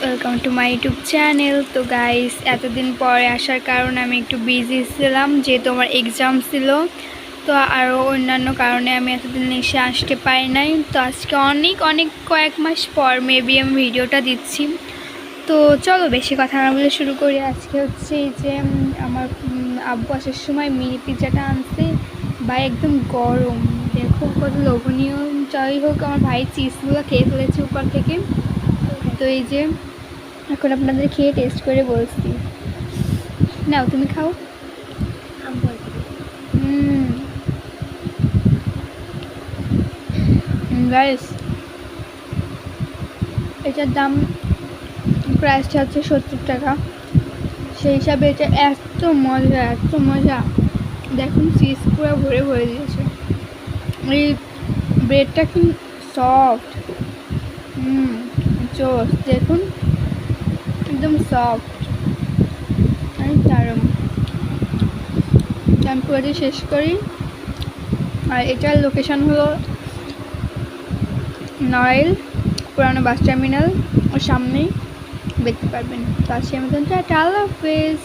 Welcome to my YouTube channel. তো guys, এতদিন পরে আসার কারণে আমি একটু বিজি ছিলাম, যেহেতু আমার এক্সাম ছিল। তো আরও অন্যান্য কারণে আমি এতদিন এসে আসতে পারি নাই। তো আজকে অনেক কয়েক মাস পর মেবি আমি ভিডিওটা দিচ্ছি। তো চলো বেশি কথা না বলে শুরু করি। আজকে হচ্ছে এই যে আমার আব্বু আসার সময় মিনি পিৎজাটা আনছে, বা একদম গরম, দেখো কত লোভনীয়। যাই হোক, আমার ভাই চিজগুলো খেয়ে ফেলেছে উপর থেকে। তো এই যে এখন আপনাদের খেয়ে টেস্ট করে বলছি। নাও তুমি খাও। গাইস, এটার দাম প্রাইসটা হচ্ছে 70 টাকা। সেই হিসাবে এটা এত মজা। দেখুন চিজ পুরো ভরে ভরে দিয়েছে। এই ব্রেডটা কি সফট, জোস, দেখুন একদম সফট। আমি দারুণ। আমি পুরোটি শেষ করি। আর এটার লোকেশন হলো নড়াইল পুরানো বাস টার্মিনাল, ওর সামনেই দেখতে পারবেন। তো আজকে আমাদের টাটা, আল্লাহ হাফেজ।